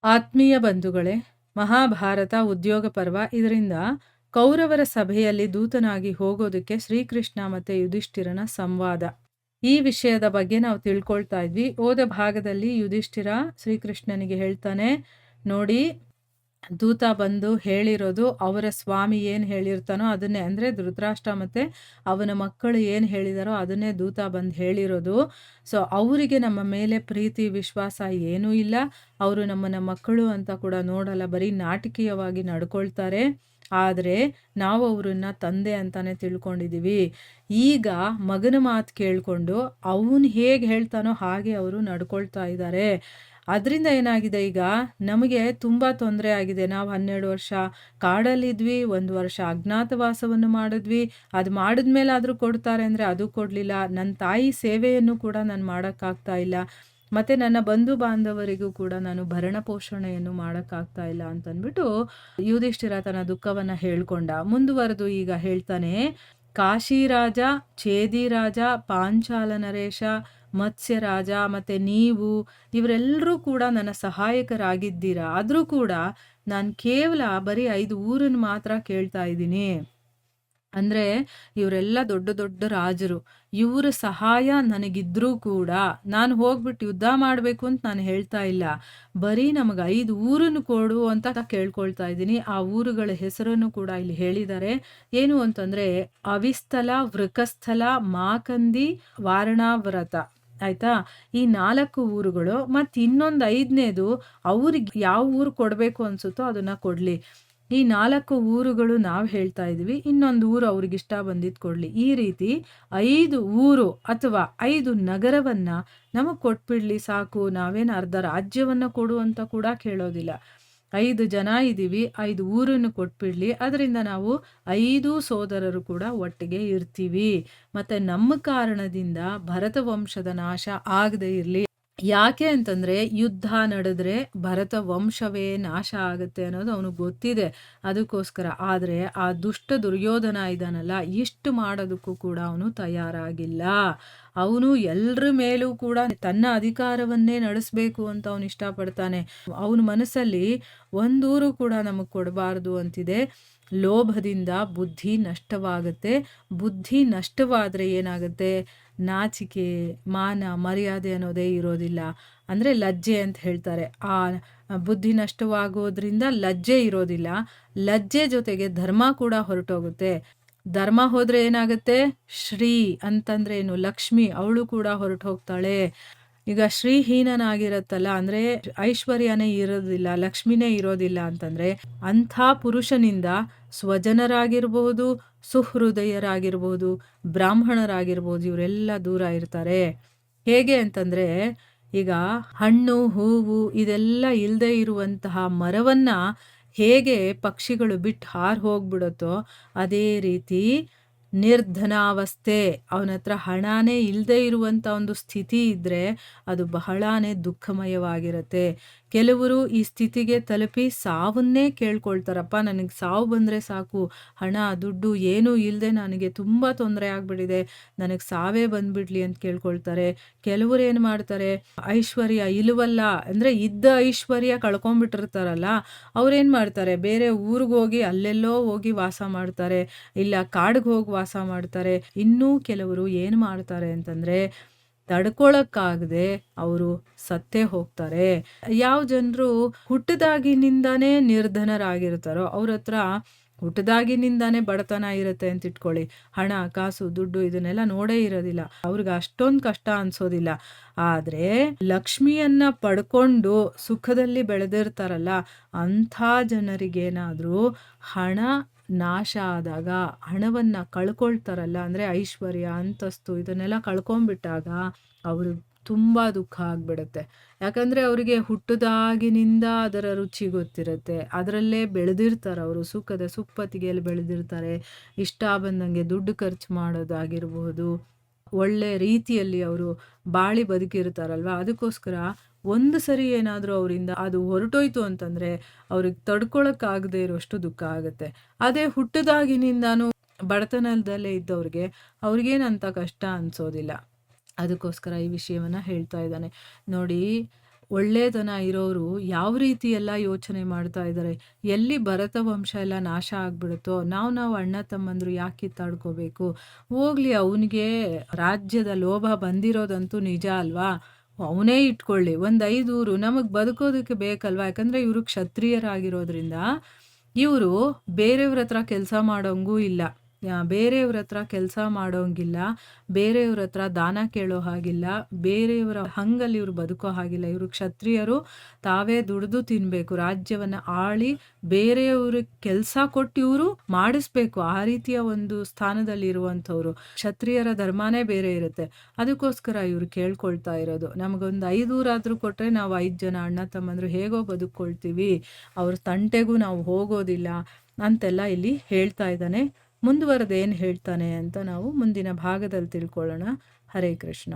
ಆತ್ಮೀಯ ಬಂಧುಗಳೇ, ಮಹಾಭಾರತ ಉದ್ಯೋಗ ಪರ್ವ. ಇದರಿಂದ ಕೌರವರ ಸಭೆಯಲ್ಲಿ ದೂತನಾಗಿ ಹೋಗೋದಕ್ಕೆ ಶ್ರೀಕೃಷ್ಣ ಮತ್ತೆ ಯುಧಿಷ್ಠಿರನ ಸಂವಾದ, ಈ ವಿಷಯದ ಬಗ್ಗೆ ನಾವು ತಿಳ್ಕೊಳ್ತಾ ಇದ್ವಿ. ಹೋದ ಭಾಗದಲ್ಲಿ ಯುಧಿಷ್ಠಿರ ಶ್ರೀಕೃಷ್ಣನಿಗೆ ಹೇಳ್ತಾನೆ, ನೋಡಿ ದೂತ ಬಂದು ಹೇಳಿರೋದು ಅವರ ಸ್ವಾಮಿ ಏನು ಹೇಳಿರ್ತಾನೋ ಅದನ್ನೇ, ಅಂದರೆ ಧೃತರಾಷ್ಟ್ರ ಮತ್ತು ಅವನ ಮಕ್ಕಳು ಏನು ಹೇಳಿದಾರೋ ಅದನ್ನೇ ದೂತ ಬಂದು ಹೇಳಿರೋದು. ಸೊ ಅವರಿಗೆ ನಮ್ಮ ಮೇಲೆ ಪ್ರೀತಿ ವಿಶ್ವಾಸ ಏನೂ ಇಲ್ಲ. ಅವರು ನಮ್ಮನ್ನ ಮಕ್ಕಳು ಅಂತ ಕೂಡ ನೋಡಲ್ಲ, ಬರೀ ನಾಟಕೀಯವಾಗಿ ನಡ್ಕೊಳ್ತಾರೆ. ಆದರೆ ನಾವು ಅವರನ್ನ ತಂದೆ ಅಂತಾನೆ ತಿಳ್ಕೊಂಡಿದ್ದೀವಿ. ಈಗ ಮಗನ ಮಾತು ಕೇಳಿಕೊಂಡು ಅವನು ಹೇಗೆ ಹೇಳ್ತಾನೋ ಹಾಗೆ ಅವರು ನಡ್ಕೊಳ್ತಾ ಇದ್ದಾರೆ. ಅದರಿಂದ ಏನಾಗಿದೆ, ಈಗ ನಮಗೆ ತುಂಬ ತೊಂದರೆ ಆಗಿದೆ. ನಾವು 12 ವರ್ಷ ಕಾಡಲ್ಲಿದ್ವಿ, 1 ವರ್ಷ ಅಜ್ಞಾತವಾಸವನ್ನು ಮಾಡಿದ್ವಿ. ಅದು ಮಾಡಿದ್ಮೇಲೆ ಆದರೂ ಕೊಡ್ತಾರೆ ಅಂದರೆ ಅದು ಕೊಡಲಿಲ್ಲ. ನನ್ನ ತಾಯಿ ಸೇವೆಯನ್ನು ಕೂಡ ನಾನು ಮಾಡೋಕ್ಕಾಗ್ತಾ ಇಲ್ಲ, ಮತ್ತು ನನ್ನ ಬಂಧು ಬಾಂಧವರಿಗೂ ಕೂಡ ನಾನು ಭರಣ ಪೋಷಣೆಯನ್ನು ಮಾಡೋಕ್ಕಾಗ್ತಾ ಇಲ್ಲ ಅಂತಂದ್ಬಿಟ್ಟು ಯುಧಿಷ್ಠಿರ ತನ್ನ ದುಃಖವನ್ನು ಹೇಳ್ಕೊಂಡ. ಮುಂದುವರೆದು ಈಗ ಹೇಳ್ತಾನೆ, ಕಾಶಿರಾಜ, ಛೇದಿರಾಜ, ಪಾಂಚಾಲ ನರೇಶ, ಮತ್ಸ್ಯರಾಜ ಮತ್ತು ನೀವು ಇವರೆಲ್ಲರೂ ಕೂಡ ನನ್ನ ಸಹಾಯಕರಾಗಿದ್ದೀರಾ. ಆದರೂ ಕೂಡ ನಾನು ಕೇವಲ ಬರೀ 5 ಊರನ್ನು ಮಾತ್ರ ಕೇಳ್ತಾ ಇದ್ದೀನಿ. ಅಂದರೆ ಇವರೆಲ್ಲ ದೊಡ್ಡ ದೊಡ್ಡ ರಾಜರು, ಇವರ ಸಹಾಯ ನನಗಿದ್ರೂ ಕೂಡ ನಾನು ಹೋಗ್ಬಿಟ್ಟು ಯುದ್ಧ ಮಾಡಬೇಕು ಅಂತ ನಾನು ಹೇಳ್ತಾ ಇಲ್ಲ. ಬರೀ ನಮಗೆ 5 ಊರನ್ನು ಕೊಡು ಅಂತ ಕೇಳ್ಕೊಳ್ತಾ ಇದ್ದೀನಿ. ಆ ಊರುಗಳ ಹೆಸರನ್ನು ಕೂಡ ಇಲ್ಲಿ ಹೇಳಿದ್ದಾರೆ. ಏನು ಅಂತಂದರೆ ಅವಿಸ್ಥಲ, ವೃಕಸ್ಥಲ, ಮಾಕಂದಿ, ವಾರಣಾವ್ರತ. ಆಯ್ತಾ? ಈ 4 ಊರುಗಳು, ಮತ್ತು ಇನ್ನೊಂದು 5ನೇದು ಅವ್ರಿಗೆ ಯಾವ ಊರು ಕೊಡಬೇಕು ಅನ್ಸುತ್ತೋ ಅದನ್ನ ಕೊಡಲಿ. ಈ 4 ಊರುಗಳು ನಾವು ಹೇಳ್ತಾ ಇದ್ದೀವಿ, ಇನ್ನೊಂದು ಊರು ಅವ್ರಿಗೆ ಇಷ್ಟ ಬಂದಿದ್ದು ಕೊಡಲಿ. ಈ ರೀತಿ 5 ಊರು ಅಥವಾ 5 ನಗರವನ್ನ ನಮಗೆ ಕೊಟ್ಬಿಡ್ಲಿ ಸಾಕು. ನಾವೇನು ಅರ್ಧ ರಾಜ್ಯವನ್ನು ಕೊಡು ಅಂತ ಕೂಡ ಕೇಳೋದಿಲ್ಲ. 5 ಜನ ಇದ್ದೀವಿ, 5 ಊರನ್ನು ಕೊಟ್ಬಿಡ್ಲಿ. ಅದರಿಂದ ನಾವು 5 ಸೋದರರು ಕೂಡ ಒಟ್ಟಿಗೆ ಇರ್ತೀವಿ. ಮತ್ತು ನಮ್ಮ ಕಾರಣದಿಂದ ಭರತ ವಂಶದ ನಾಶ ಆಗದೆ ಇರಲಿ. ಯಾಕೆ ಅಂತಂದರೆ ಯುದ್ಧ ನಡೆದ್ರೆ ಭರತ ವಂಶವೇ ನಾಶ ಆಗುತ್ತೆ ಅನ್ನೋದು ಅವನಿಗೆ ಗೊತ್ತಿದೆ. ಅದಕ್ಕೋಸ್ಕರ. ಆದರೆ ಆ ದುಷ್ಟ ದುರ್ಯೋಧನ ಇದ್ದಾನಲ್ಲ, ಇಷ್ಟು ಮಾಡೋದಕ್ಕೂ ಕೂಡ ಅವನು ತಯಾರಾಗಿಲ್ಲ. ಅವನು ಎಲ್ಲರ ಮೇಲೂ ಕೂಡ ತನ್ನ ಅಧಿಕಾರವನ್ನೇ ನಡೆಸಬೇಕು ಅಂತ ಅವನು ಇಷ್ಟಪಡ್ತಾನೆ. ಅವನ ಮನಸ್ಸಲ್ಲಿ ಒಂದೂರು ಕೂಡ ನಮಗೆ ಕೊಡಬಾರ್ದು ಅಂತಿದೆ. ಲೋಭದಿಂದ ಬುದ್ಧಿ ನಷ್ಟವಾಗುತ್ತೆ. ಬುದ್ಧಿ ನಷ್ಟವಾದರೆ ಏನಾಗುತ್ತೆ, ನಾಚಿಕೆ, ಮಾನ, ಮರ್ಯಾದೆ ಅನ್ನೋದೇ ಇರೋದಿಲ್ಲ. ಅಂದರೆ ಲಜ್ಜೆ ಅಂತ ಹೇಳ್ತಾರೆ. ಆ ಬುದ್ಧಿ ನಷ್ಟವಾಗೋದ್ರಿಂದ ಲಜ್ಜೆ ಇರೋದಿಲ್ಲ. ಲಜ್ಜೆ ಜೊತೆಗೆ ಧರ್ಮ ಕೂಡ ಹೊರಟೋಗುತ್ತೆ. ಧರ್ಮ ಹೋದರೆ ಏನಾಗುತ್ತೆ, ಶ್ರೀ ಅಂತಂದ್ರೆ ಏನು, ಲಕ್ಷ್ಮಿ, ಅವಳು ಕೂಡ ಹೊರಟು ಹೋಗ್ತಾಳೆ. ಈಗ ಶ್ರೀಹೀನನಾಗಿರತ್ತಲ್ಲ, ಅಂದರೆ ಐಶ್ವರ್ಯನೇ ಇರೋದಿಲ್ಲ, ಲಕ್ಷ್ಮಿನೇ ಇರೋದಿಲ್ಲ ಅಂತಂದರೆ ಅಂಥ ಪುರುಷನಿಂದ ಸ್ವಜನರಾಗಿರ್ಬೋದು, ಸುಹೃದಯರಾಗಿರ್ಬೋದು, ಬ್ರಾಹ್ಮಣರಾಗಿರ್ಬೋದು, ಇವರೆಲ್ಲ ದೂರ ಇರ್ತಾರೆ. ಹೇಗೆ ಅಂತಂದರೆ, ಈಗ ಹಣ್ಣು ಹೂವು ಇದೆಲ್ಲ ಇಲ್ಲದೆ ಇರುವಂತಹ ಮರವನ್ನ ಹೇಗೆ ಪಕ್ಷಿಗಳು ಬಿಟ್ಟು ಹಾರು ಹೋಗ್ಬಿಡುತ್ತೋ ಅದೇ ರೀತಿ ನಿರ್ಧನಾವಸ್ಥೆ, ಅವನ ಹತ್ರ ಹಣನೇ ಇಲ್ಲದೆ ಇರುವಂಥ ಒಂದು ಸ್ಥಿತಿ ಇದ್ದರೆ ಅದು ಬಹಳಾನೇ ದುಃಖಮಯವಾಗಿರುತ್ತೆ. ಕೆಲವರು ಈ ಸ್ಥಿತಿಗೆ ತಲುಪಿ ಸಾವನ್ನೇ ಕೇಳ್ಕೊಳ್ತಾರಪ್ಪ, ನನಗೆ ಸಾವು ಬಂದರೆ ಸಾಕು, ಹಣ ದುಡ್ಡು ಏನೂ ಇಲ್ಲದೆ ನನಗೆ ತುಂಬ ತೊಂದರೆ ಆಗಿಬಿಟ್ಟಿದೆ, ನನಗೆ ಸಾವೇ ಬಂದ್ಬಿಡ್ಲಿ ಅಂತ ಕೇಳ್ಕೊಳ್ತಾರೆ. ಕೆಲವರು ಏನು ಮಾಡ್ತಾರೆ, ಐಶ್ವರ್ಯ ಇಲ್ವಲ್ಲ, ಅಂದರೆ ಇದ್ದ ಐಶ್ವರ್ಯ ಕಳ್ಕೊಂಡ್ಬಿಟ್ಟಿರ್ತಾರಲ್ಲ, ಅವ್ರೇನು ಮಾಡ್ತಾರೆ, ಬೇರೆ ಊರಿಗೆ ಹೋಗಿ ಅಲ್ಲೆಲ್ಲೋ ಹೋಗಿ ವಾಸ ಮಾಡ್ತಾರೆ, ಇಲ್ಲ ಕಾಡಿಗೆ ಹೋಗಿ ವಾಸ ಮಾಡ್ತಾರೆ. ಇನ್ನೂ ಕೆಲವರು ಏನು ಮಾಡ್ತಾರೆ ಅಂತಂದರೆ ತಡ್ಕೊಳಕ್ಕಾಗದೆ ಅವರು ಸತ್ತೇ ಹೋಗ್ತಾರೆ. ಯಾವ ಜನರು ಹುಟ್ಟದಾಗಿನಿಂದಾನೇ ನಿರ್ಧನರಾಗಿರ್ತಾರೋ ಅವ್ರ ಹತ್ರ ಹುಟ್ಟದಾಗಿನಿಂದಾನೇ ಬಡತನ ಇರುತ್ತೆ ಅಂತ ಇಟ್ಕೊಳ್ಳಿ. ಹಣ ಕಾಸು ದುಡ್ಡು ಇದನ್ನೆಲ್ಲ ನೋಡೇ ಇರೋದಿಲ್ಲ, ಅವ್ರಿಗೆ ಅಷ್ಟೊಂದು ಕಷ್ಟ ಅನ್ಸೋದಿಲ್ಲ. ಆದರೆ ಲಕ್ಷ್ಮಿಯನ್ನ ಪಡ್ಕೊಂಡು ಸುಖದಲ್ಲಿ ಬೆಳೆದಿರ್ತಾರಲ್ಲ, ಅಂಥ ಜನರಿಗೇನಾದರೂ ಹಣ ನಾಶ ಆದಾಗ, ಹಣವನ್ನು ಕಳ್ಕೊಳ್ತಾರಲ್ಲ, ಅಂದರೆ ಐಶ್ವರ್ಯ ಅಂತಸ್ತು ಇದನ್ನೆಲ್ಲ ಕಳ್ಕೊಂಡ್ಬಿಟ್ಟಾಗ ಅವರು ತುಂಬ ದುಃಖ ಆಗಿಬಿಡುತ್ತೆ. ಯಾಕಂದರೆ ಅವರಿಗೆ ಹುಟ್ಟದಾಗಿನಿಂದ ಅದರ ರುಚಿ ಗೊತ್ತಿರುತ್ತೆ, ಅದರಲ್ಲೇ ಬೆಳೆದಿರ್ತಾರೆ. ಅವರು ಸುಖದ ಸುಪ್ಪತ್ತಿಗೆಯಲ್ಲಿ ಬೆಳೆದಿರ್ತಾರೆ. ಇಷ್ಟ ಬಂದಂಗೆ ದುಡ್ಡು ಖರ್ಚು ಮಾಡೋದಾಗಿರ್ಬೋದು, ಒಳ್ಳೆ ರೀತಿಯಲ್ಲಿ ಅವರು ಬಾಳಿ ಬದುಕಿರ್ತಾರಲ್ವ. ಅದಕ್ಕೋಸ್ಕರ ಒಂದು ಸರಿ ಏನಾದರೂ ಅವರಿಂದ ಅದು ಹೊರಟೋಯ್ತು ಅಂತಂದರೆ ಅವ್ರಿಗೆ ತಡ್ಕೊಳಕ್ಕಾಗದೇ ಇರೋಷ್ಟು ದುಃಖ ಆಗುತ್ತೆ. ಅದೇ ಹುಟ್ಟದಾಗಿನಿಂದಾನು ಬಡತನದಲ್ಲೇ ಇದ್ದವ್ರಿಗೆ ಅವ್ರಿಗೇನಂತ ಕಷ್ಟ ಅನಿಸೋದಿಲ್ಲ. ಅದಕ್ಕೋಸ್ಕರ ಈ ವಿಷಯವನ್ನು ಹೇಳ್ತಾ ಇದ್ದಾನೆ. ನೋಡಿ, ಒಳ್ಳೆತನ ಇರೋರು ಯಾವ ರೀತಿ ಎಲ್ಲ ಯೋಚನೆ ಮಾಡ್ತಾ ಇದ್ದಾರೆ. ಎಲ್ಲಿ ಭರತ ವಂಶ ಎಲ್ಲ ನಾಶ ಆಗ್ಬಿಡುತ್ತೋ, ನಾವು ಅಣ್ಣ ತಮ್ಮಂದ್ರು ಯಾಕೆ ಕಿತ್ತಾಡ್ಕೋಬೇಕು? ಹೋಗ್ಲಿ, ಅವನಿಗೆ ರಾಜ್ಯದ ಲೋಭ ಬಂದಿರೋದಂತೂ ನಿಜ ಅಲ್ವಾ? ಅವನೇ ಇಟ್ಕೊಳ್ಳಿ. ಒಂದು 5 ಊರು ನಮಗೆ ಬದುಕೋದಕ್ಕೆ ಬೇಕಲ್ವಾ? ಯಾಕಂದ್ರೆ ಇವರು ಕ್ಷತ್ರಿಯರಾಗಿರೋದ್ರಿಂದ ಇವರು ಬೇರೆಯವ್ರ ಹತ್ರ ಕೆಲಸ ಮಾಡೋಂಗೂ ಇಲ್ಲ. ಬೇರೆಯವ್ರ ಹತ್ರ ಕೆಲಸ ಮಾಡೋಂಗಿಲ್ಲ, ಬೇರೆಯವ್ರ ಹತ್ರ ದಾನ ಕೇಳೋ ಹಾಗಿಲ್ಲ, ಬೇರೆಯವರ ಹಂಗಲ್ಲಿ ಇವ್ರು ಬದುಕೋ ಹಾಗಿಲ್ಲ. ಇವರು ಕ್ಷತ್ರಿಯರು, ತಾವೇ ದುಡಿದು ತಿನ್ಬೇಕು, ರಾಜ್ಯವನ್ನ ಆಳಿ ಬೇರೆಯವ್ರಿಗೆ ಕೆಲಸ ಕೊಟ್ಟು ಇವರು ಮಾಡಿಸ್ಬೇಕು. ಆ ರೀತಿಯ ಒಂದು ಸ್ಥಾನದಲ್ಲಿ ಇರುವಂಥವ್ರು. ಕ್ಷತ್ರಿಯರ ಧರ್ಮನೇ ಬೇರೆ ಇರುತ್ತೆ. ಅದಕ್ಕೋಸ್ಕರ ಇವರು ಕೇಳ್ಕೊಳ್ತಾ ಇರೋದು, ನಮಗೊಂದು 5 ಊರಾದ್ರೂ ಕೊಟ್ರೆ ನಾವು 5 ಜನ ಅಣ್ಣ ತಮ್ಮಂದ್ರು ಹೇಗೋ ಬದುಕೊಳ್ತೀವಿ, ಅವ್ರ ತಂಟೆಗೂ ನಾವು ಹೋಗೋದಿಲ್ಲ ಅಂತೆಲ್ಲ ಇಲ್ಲಿ ಹೇಳ್ತಾ ಇದ್ದಾನೆ. ಮುಂದುವರೆದು ಏನು ಹೇಳ್ತಾನೆ ಅಂತ ನಾವು ಮುಂದಿನ ಭಾಗದಲ್ಲಿ ತಿಳ್ಕೊಳ್ಳೋಣ. ಹರೇ ಕೃಷ್ಣ.